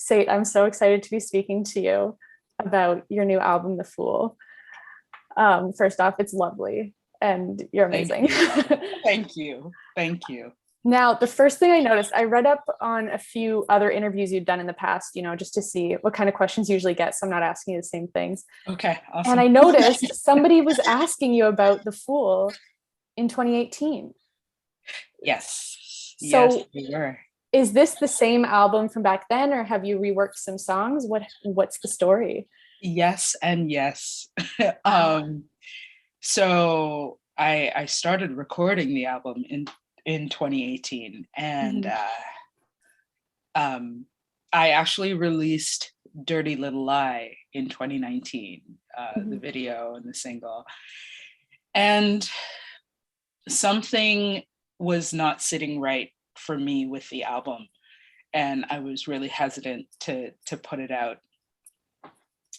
SATE, I'm so excited to be speaking to you about your new album, The Fool. First off, it's lovely and you're amazing. Thank you. Thank you. Now, the first thing I noticed, I read up on a few other interviews you've done in the past, just to see what kind of questions you usually get. So I'm not asking you the same things. Okay, awesome. And I noticed somebody was asking you about The Fool in 2018. Yes. So yes, we were. Is this the same album from back then, or have you reworked some songs? What's the story? Yes and yes. So I started recording the album in 2018, and I actually released Dirty Little Lie in 2019, the video and the single. And something was not sitting right for me with the album, and I was really hesitant to put it out.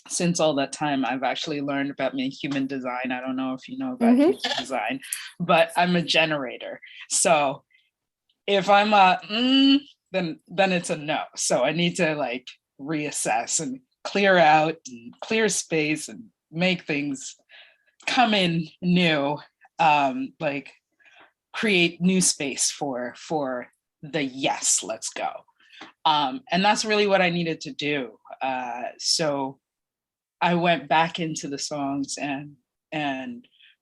Since all that time, I've actually learned about human design. I don't know if you know about human design, but I'm a generator. So if I'm a then it's a no. So I need to reassess and clear out and clear space and make things come in new, create new space for the yes, let's go. And that's really what I needed to do. So I went back into the songs and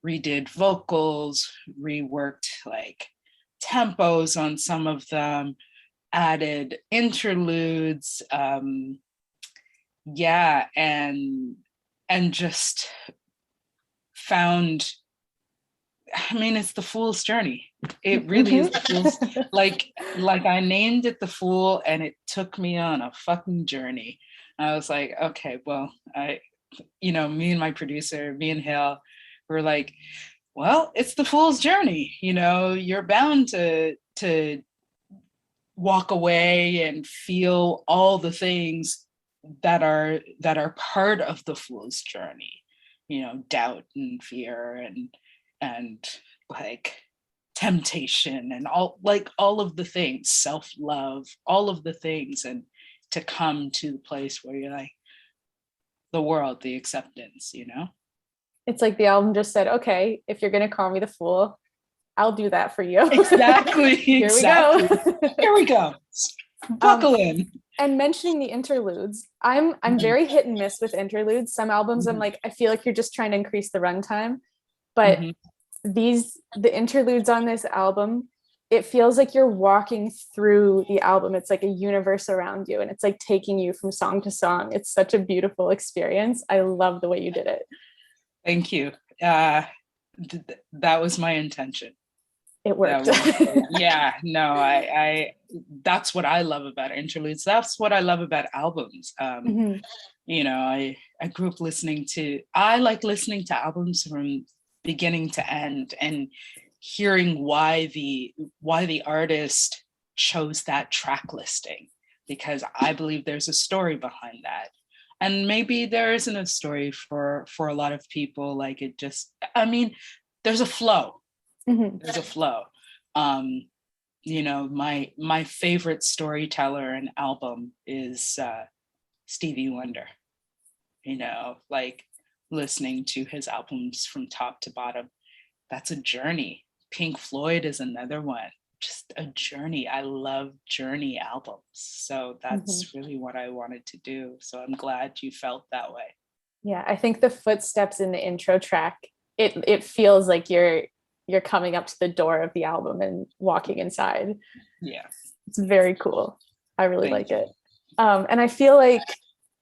redid vocals, reworked tempos on some of them, added interludes, and just found, it's the fool's journey. It really is the fool's, like I named it The Fool, and it took me on a fucking journey. I was like, okay, well, me and my producer, me and Hale, were like, well, it's the fool's journey. You're bound to walk away and feel all the things that are part of the fool's journey. Doubt and fear and temptation and all of the things, self-love, all of the things, and to come to the place where you're like, the world, the acceptance, It's like the album just said, okay, if you're going to call me the fool, I'll do that for you. Exactly. Here exactly. we go. Here we go. Buckle in. And mentioning the interludes, I'm very hit and miss with interludes. Some albums I'm like, I feel like you're just trying to increase the runtime. But the interludes on this album, it feels like you're walking through the album. It's like a universe around you, and it's like taking you from song to song. It's such a beautiful experience. I love the way you did it. Thank you. That was my intention. It worked. I that's what I love about interludes. That's what I love about albums. I grew up I like listening to albums from beginning to end and hearing why the artist chose that track listing, because I believe there's a story behind that. And maybe there isn't a story for a lot of people. There's a flow. There's a flow. My favorite storyteller and album is Stevie Wonder. Listening to his albums from top to bottom, that's a journey. Pink Floyd is another one, just a journey. I love journey albums. So that's really what I wanted to do. So I'm glad you felt that way. Yeah, I think the footsteps in the intro track, it feels like you're coming up to the door of the album and walking inside. Yeah. It's very cool. I really like it. And I feel like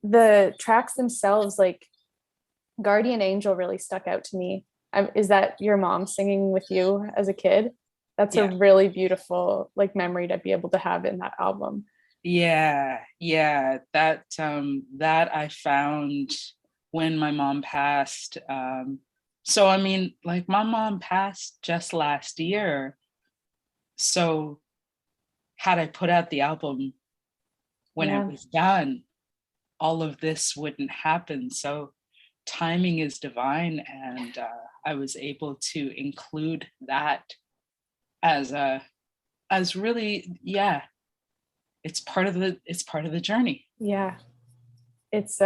the tracks themselves, like Guardian Angel really stuck out to me. Is that your mom singing with you as a kid? That's a really beautiful memory to be able to have in that album. Yeah. That I found when my mom passed. So my mom passed just last year. So had I put out the album when it was done, all of this wouldn't happen. So timing is divine, and I was able to include that as really it's part of the journey. Yeah. It's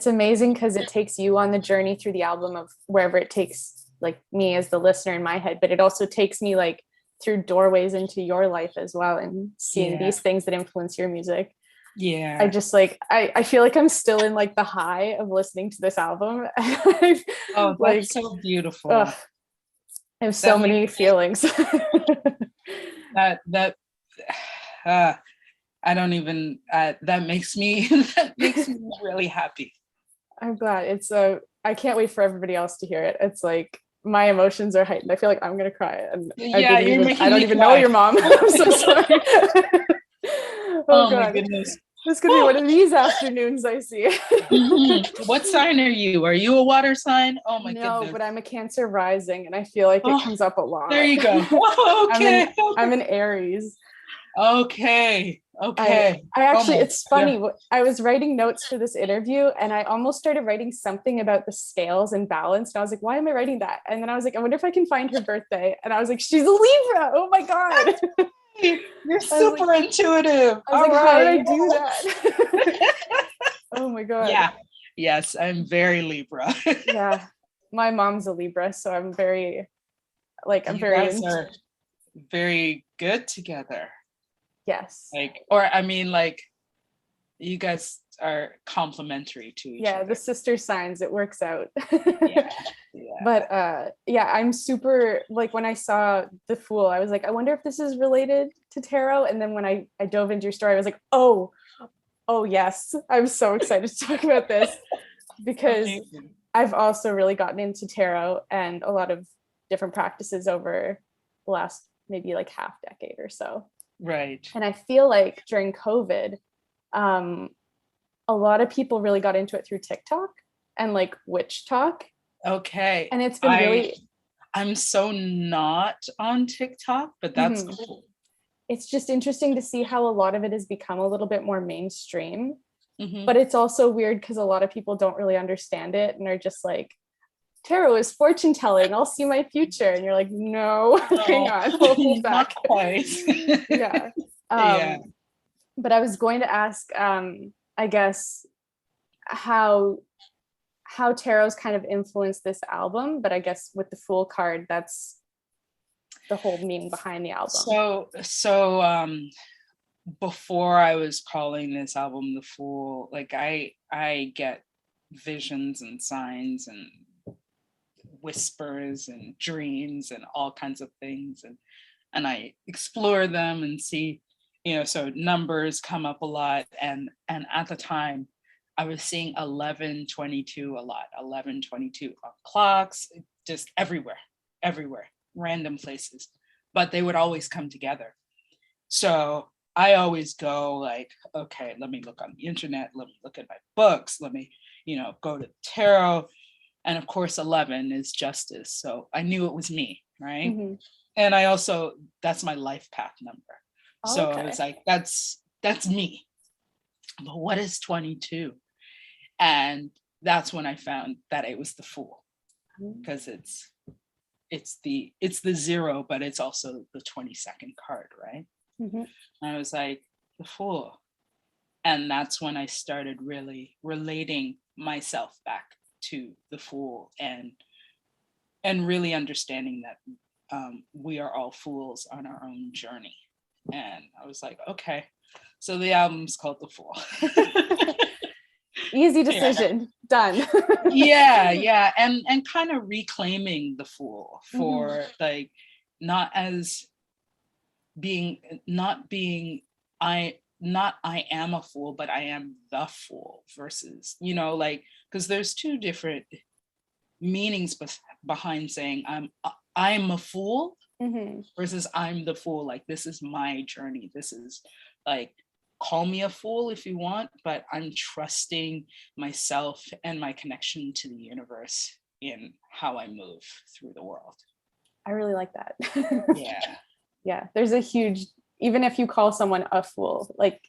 amazing because it takes you on the journey through the album of wherever it takes like me as the listener in my head, but it also takes me like through doorways into your life as well, and seeing these things that influence your music. Yeah. I just like I feel like I'm still in like the high of listening to this album. Oh, like that's so beautiful. I have so many feelings. that I don't even that makes me really happy. I'm glad. I can't wait for everybody else to hear it. It's like my emotions are heightened. I feel like I'm gonna cry, and yeah, I don't even know your mom. I'm so sorry. Oh God. My goodness. This could be one of these afternoons I see. What sign are you? Are you a water sign? Oh my goodness. No, but I'm a Cancer rising, and I feel like it comes up a lot. There you go. Okay. I'm an Aries. Okay. I actually, it's funny. Yeah. I was writing notes for this interview, and I almost started writing something about the scales and balance. And I was like, why am I writing that? And then I was like, I wonder if I can find her birthday. And I was like, she's a Libra. Oh my God. You're super intuitive. I was like, how did I do that? Oh my God. Yeah. Yes, I'm very Libra. Yeah. My mom's a Libra, so I'm very, like, I'm very. You guys are very good together. Yes. Like, or I mean, like, you guys are complementary to each other. Yeah, the sister signs, it works out. Yeah. But yeah, I'm super, like, when I saw The Fool, I was like, I wonder if this is related to tarot. And then when I dove into your story, I was like, oh yes, I'm so excited to talk about this, because I've also really gotten into tarot and a lot of different practices over the last maybe like half decade or so. Right. And I feel like during COVID, a lot of people really got into it through TikTok and like witch talk. Okay. And it's been I'm so not on TikTok, but that's cool. It's just interesting to see how a lot of it has become a little bit more mainstream. But it's also weird because a lot of people don't really understand it and are just like, tarot is fortune telling, I'll see my future. And you're like, no, hang on, hold back. Not quite. Yeah. But I was going to ask, I guess, how tarot's kind of influenced this album, but I guess with the Fool card, that's the whole meaning behind the album. So before I was calling this album The Fool, like I get visions and signs and whispers and dreams and all kinds of things, and I explore them and see, so numbers come up a lot, and at the time I was seeing 1122 a lot, 1122 on clocks, just everywhere, random places, but they would always come together. So I always go like, okay, let me look on the internet, let me look at my books, let me, go to tarot. And of course, 11 is justice. So I knew it was me, right? And I also, that's my life path number. So I was like, that's me. But what is 22? And that's when I found that it was the Fool, because it's the 0, but it's also the 22nd card, right? And I was like, the Fool. And that's when I started really relating myself back to the Fool, and really understanding that we are all fools on our own journey. And I was like, okay, so the album's called The Fool. Easy decision. Done. yeah and kind of reclaiming the Fool for like not I am a fool, but I am the fool, versus, like, because there's two different meanings behind saying I'm a fool versus I'm the fool. Like, this is my journey. This is like, call me a fool if you want, but I'm trusting myself and my connection to the universe in how I move through the world. I really like that. Yeah. There's a huge, even if you call someone a fool, like,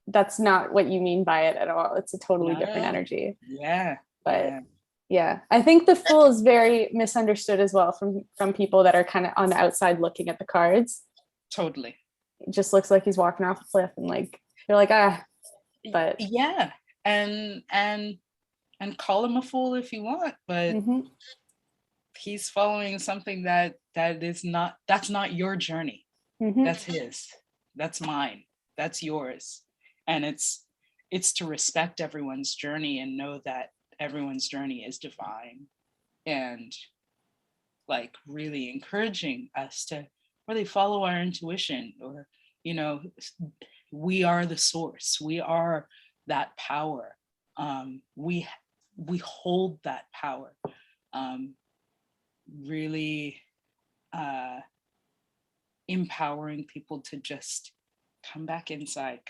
that's not what you mean by it at all. It's a totally different energy. Yeah. But yeah, I think the Fool is very misunderstood as well from people that are kind of on the outside looking at the cards. Totally. it just looks like he's walking off a cliff, and like you're like, but yeah, and call him a fool if you want, but he's following something that's not your journey. That's his, that's mine, that's yours. And it's to respect everyone's journey and know that everyone's journey is divine, and like really encouraging us to really follow our intuition, or we are the source, we are that power. We hold that power. Really empowering people to just come back inside,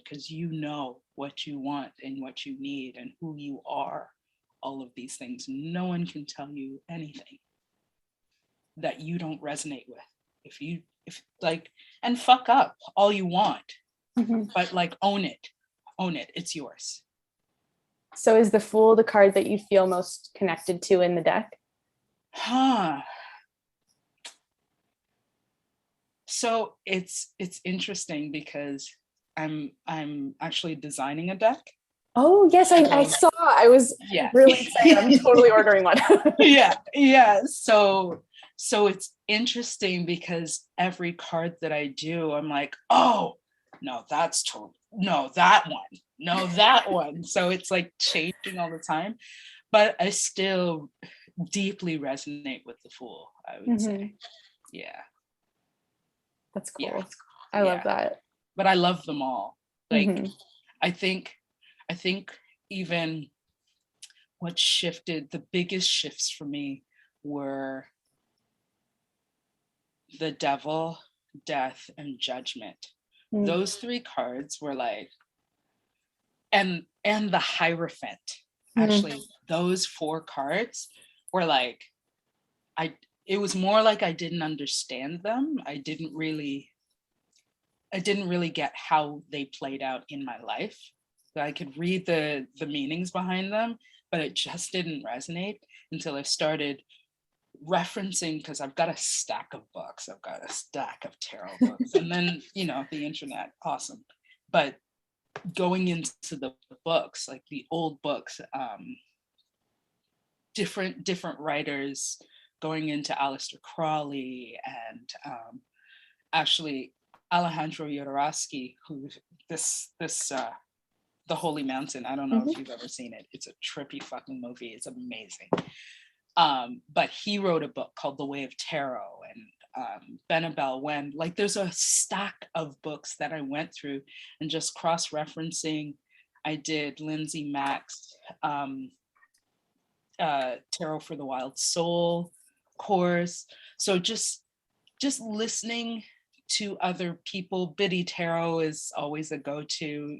because you know what you want and what you need and who you are, all of these things. No one can tell you anything that you don't resonate with. If like, and fuck up all you want, but like own it, it's yours. So is the Fool the card that you feel most connected to in the deck? So it's interesting because I'm actually designing a deck. Oh yes, I saw. I was really excited. I'm totally ordering one. yeah. So it's interesting because every card that I do, I'm like, oh no, that's totally, no, that one, no, that one. So it's like changing all the time, but I still deeply resonate with the Fool, I would say. Yeah. That's cool. Yeah. I love that. But I love them all. Like, I think even what shifted, the biggest shifts for me were the Devil, Death, and Judgment. Those three cards were like, and the Hierophant. Actually, those four cards were like, it was more like I didn't understand them. I didn't really get how they played out in my life. I could read the meanings behind them, but it just didn't resonate until I started referencing, because I've got a stack of books, I've got a stack of tarot books, and then the internet, awesome. But going into the books, like the old books, different writers, going into Aleister Crowley and actually Alejandro Jodorowsky, who this The Holy Mountain. I don't know if you've ever seen it. It's a trippy fucking movie. It's amazing. But he wrote a book called The Way of Tarot, and Benabel Wen. Like, there's a stack of books that I went through and just cross-referencing. I did Lindsay Mack's Tarot for the Wild Soul course. So just listening to other people. Biddy Tarot is always a go-to,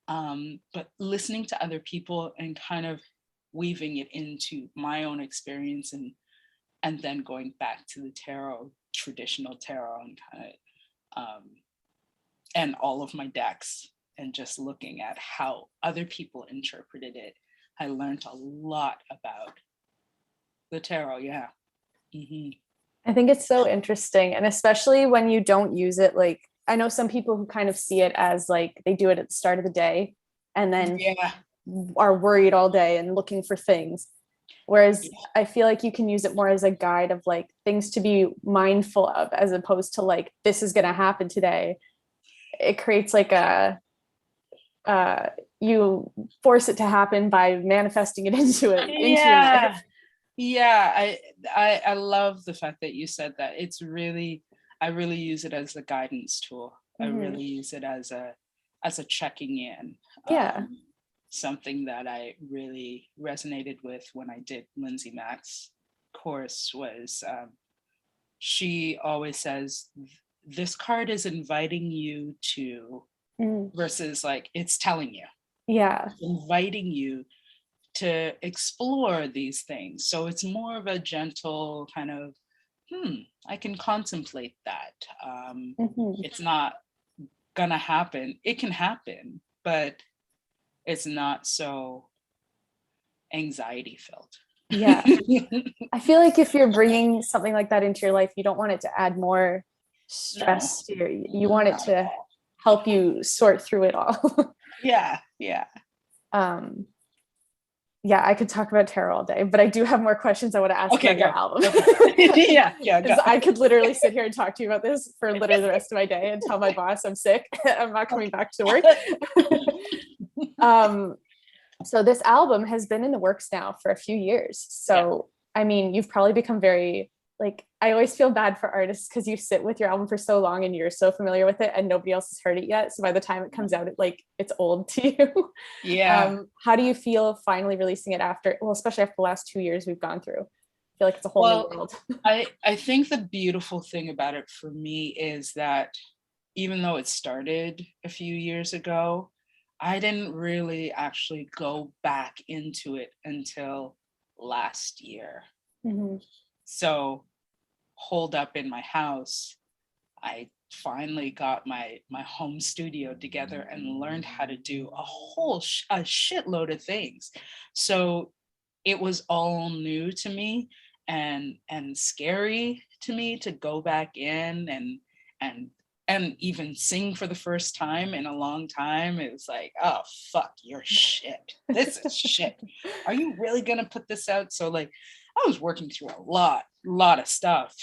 but listening to other people and kind of weaving it into my own experience, and then going back to the tarot, traditional tarot, and kind of and all of my decks, and just looking at how other people interpreted it. I learned a lot about the tarot. Yeah. I think it's so interesting, and especially when you don't use it. Like, I know some people who kind of see it as like they do it at the start of the day and then are worried all day and looking for things. Whereas I feel like you can use it more as a guide of like things to be mindful of, as opposed to like, this is going to happen today. It creates like you force it to happen by manifesting it into it. I love the fact that you said that. It's really, I really use it as a guidance tool. I really use it as a checking in. Something that I really resonated with when I did Lindsay Mack's course was, she always says, this card is inviting you to, versus like it's telling you. It's inviting you to explore these things. So it's more of a gentle kind of, I can contemplate that. It's not gonna happen. It can happen, but it's not so anxiety filled. I feel like if you're bringing something like that into your life, you don't want it to add more No, stressed. You want it not at to all. help you sort through it all. Yeah, yeah. um, yeah, I could talk about tarot all day, but I do have more questions I want to ask Okay, about your go. album. Okay. Yeah, yeah, go. Because I could literally sit here and talk to you about this for literally the rest of my day and tell my boss I'm sick. I'm not coming back to work. um, so this album has been in the works now for a few years. So, yeah. I mean, you've probably become very, like, I always feel bad for artists because you sit with your album for so long and you're so familiar with it and nobody else has heard it yet. So by the time it comes out, it's old to you. Yeah. How do you feel finally releasing it after, well, especially after the last 2 years we've gone through? I feel like it's a whole new world. I think the beautiful thing about it for me is that even though it started a few years ago, I didn't really actually go back into it until last year. Mm-hmm. So holed up in my house, I finally got my home studio together and learned how to do a shitload of things. So it was all new to me and scary to me to go back in and even sing for the first time in a long time. It was like, oh fuck, you're shit. This is shit. Are you really gonna put this out? So like I was working through a lot of stuff.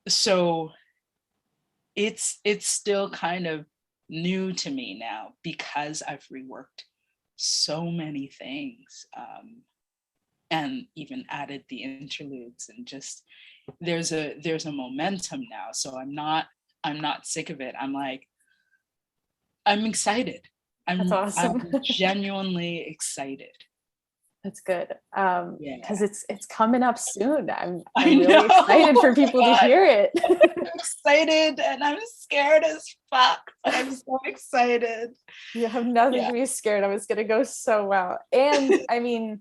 So it's still kind of new to me now because I've reworked so many things, and even added the interludes, and just there's a momentum now. So I'm not sick of it. I'm excited. That's awesome. I'm genuinely excited. That's good. Yeah, because it's coming up soon. I'm really excited for people to hear it. I'm excited and I'm scared as fuck, but I'm so excited. You have nothing to be scared of. It's gonna go so well. And I mean,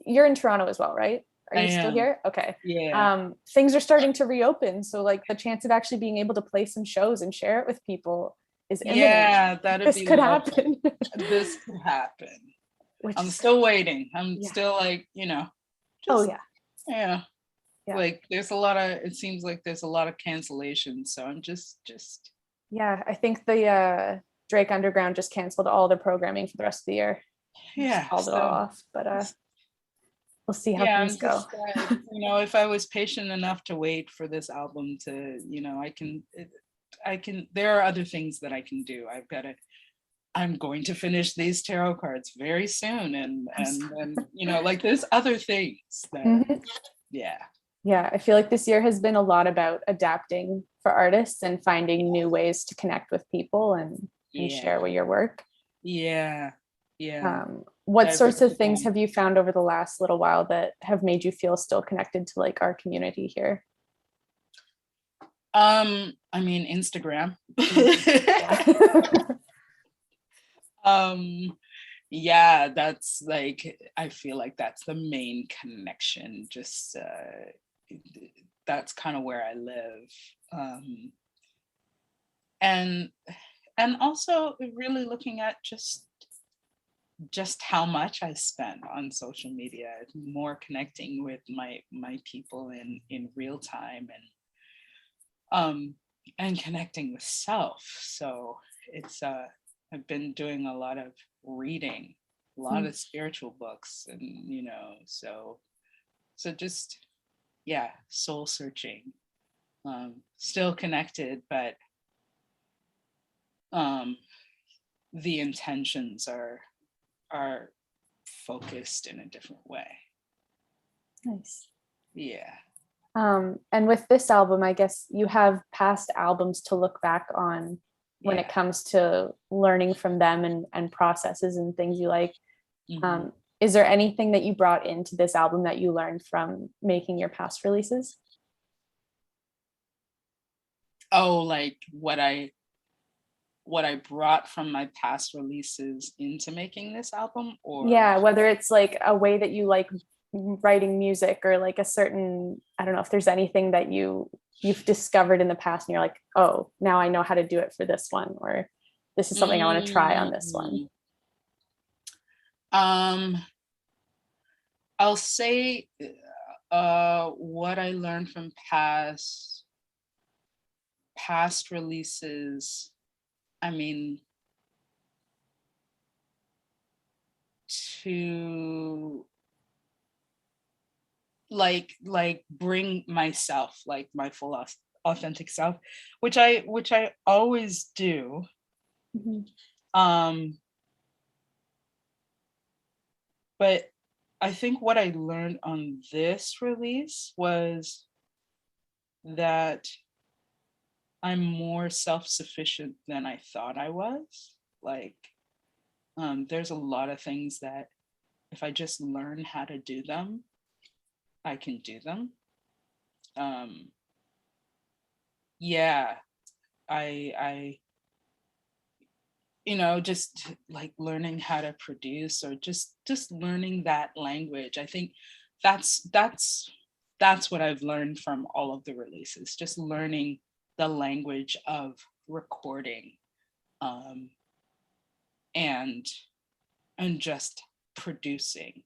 you're in Toronto as well, right? Are you still here? Okay. Yeah. Things are starting to reopen, so like the chance of actually being able to play some shows and share it with people is imminent. Yeah, this could happen. This could happen. I'm still waiting. I'm still like, just, yeah. Like there's it seems like there's a lot of cancellations. So I'm just. Yeah, I think the Drake Underground just canceled all their programming for the rest of the year. Yeah. Called it all off, but we'll see how things go. If I was patient enough to wait for this album to, I can, there are other things that I can do. I'm going to finish these tarot cards very soon. And like there's other things that, Yeah, I feel like this year has been a lot about adapting for artists and finding new ways to connect with people and share your work. Yeah. What sorts of things have you found over the last little while that have made you feel still connected to like our community here? I mean, Instagram. Yeah, that's like, I feel like that's the main connection. Just that's kind of where I live. And also really looking at just how much I spend on social media, more connecting with my people in real time, and connecting with self. So it's I've been doing a lot of reading, a lot of spiritual books, and so just soul searching, still connected, but the intentions are focused in a different way. Nice. Yeah. And with this album, I guess you have past albums to look back on when it comes to learning from them and processes and things you like. Mm-hmm. Is there anything that you brought into this album that you learned from making your past releases? Oh, like what I brought from my past releases into making this album? Or whether it's like a way that you like writing music, or like a certain, I don't know if there's anything that you've discovered in the past and you're like, oh, now I know how to do it for this one, or this is something I want to try on this one. I'll say what I learned from past past releases, I mean, to like bring myself, like my full authentic self, which I always do. But I think what I learned on this release was that I'm more self-sufficient than I thought I was. Like, there's a lot of things that if I just learn how to do them, I can do them. Yeah, I just like learning how to produce, or just learning that language. I think that's what I've learned from all of the releases, just learning the language of recording, and just producing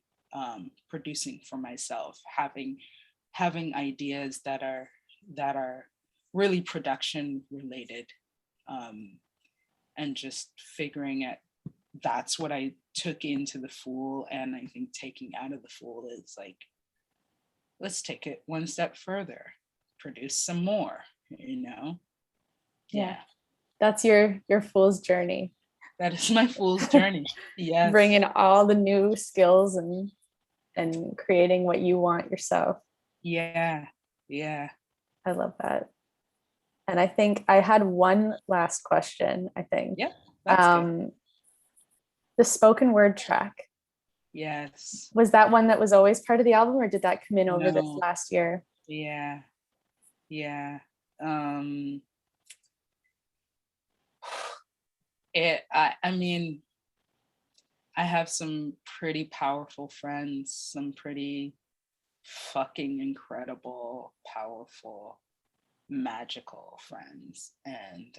for myself, having ideas that are really production related, and just figuring it. That's what I took into the Fool, and I think taking out of the Fool is like, let's take it one step further, produce some more, Yeah, that's your Fool's journey. That is my Fool's journey. Yes. Bringing all the new skills and creating what you want yourself. Yeah. I love that. And I think I had one last question, I think. Yeah, that's good. The spoken word track. Yes. Was that one that was always part of the album, or did that come in over this last year? Yeah. I mean, I have some pretty powerful friends, some pretty fucking incredible, powerful, magical friends. And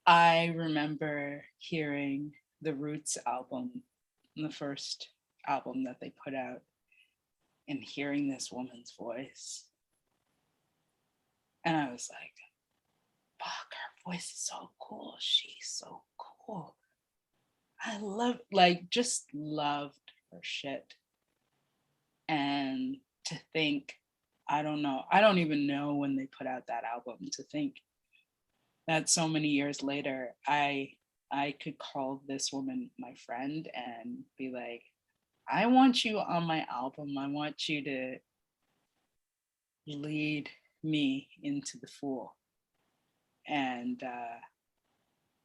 I remember hearing the Roots album, the first album that they put out, and hearing this woman's voice. And I was like, fuck, her voice is so cool. She's so cool. I just loved her shit. And to think, I don't even know when they put out that album, to think that so many years later, I could call this woman my friend and be like, I want you on my album. I want you to lead me into the Fool. And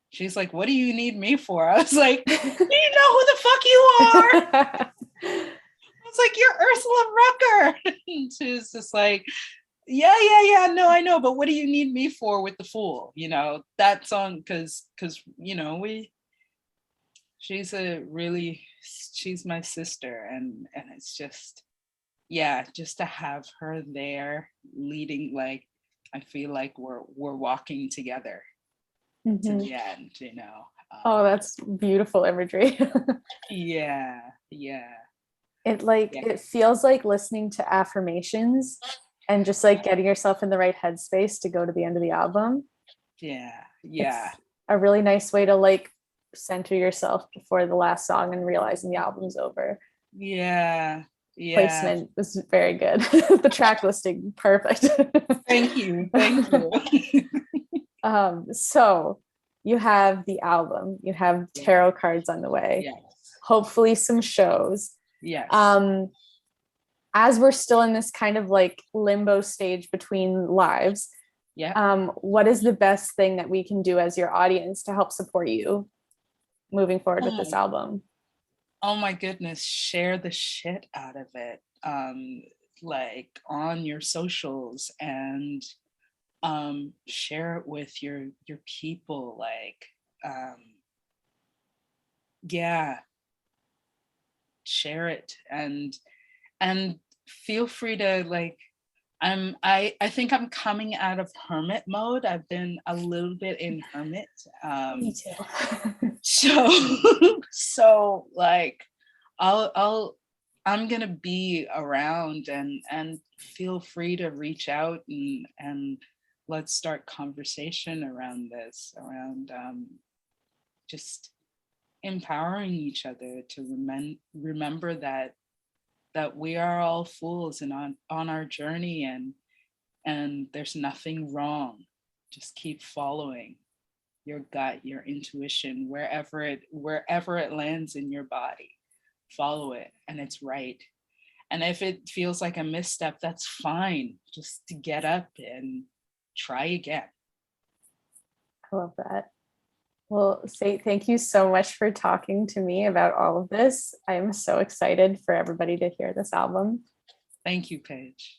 she's like, what do you need me for? I was like, do you know who the fuck you are? I was like, you're Ursula Rucker. And she was just like, yeah, no, I know, but what do you need me for with the Fool? That song, because she's my sister, and it's just, just to have her there leading, like, I feel like we're walking together to the end, Oh, that's beautiful imagery. Yeah. It feels like listening to affirmations and just like getting yourself in the right headspace to go to the end of the album. Yeah. It's a really nice way to like center yourself before the last song and realizing the album's over. Yeah. Placement was very good. The track listing, perfect. Thank you. So you have the album, you have tarot cards on the way. Yes. Hopefully some shows. Yes. As we're still in this kind of like limbo stage between lives, what is the best thing that we can do as your audience to help support you moving forward with this album? Oh my goodness, share the shit out of it, like on your socials, and share it with your people, like share it, and feel free to, like, I think I'm coming out of hermit mode. I've been a little bit in hermit. Me too. So like I'll I'm gonna be around, and feel free to reach out, and let's start conversation around this, around just empowering each other to remember that we are all fools and on our journey, and there's nothing wrong. Just keep following your gut, your intuition, wherever it lands in your body. Follow it, and it's right. And if it feels like a misstep, that's fine. Just to get up and try again. I love that. Well, Sate, thank you so much for talking to me about all of this. I am so excited for everybody to hear this album. Thank you, Paige.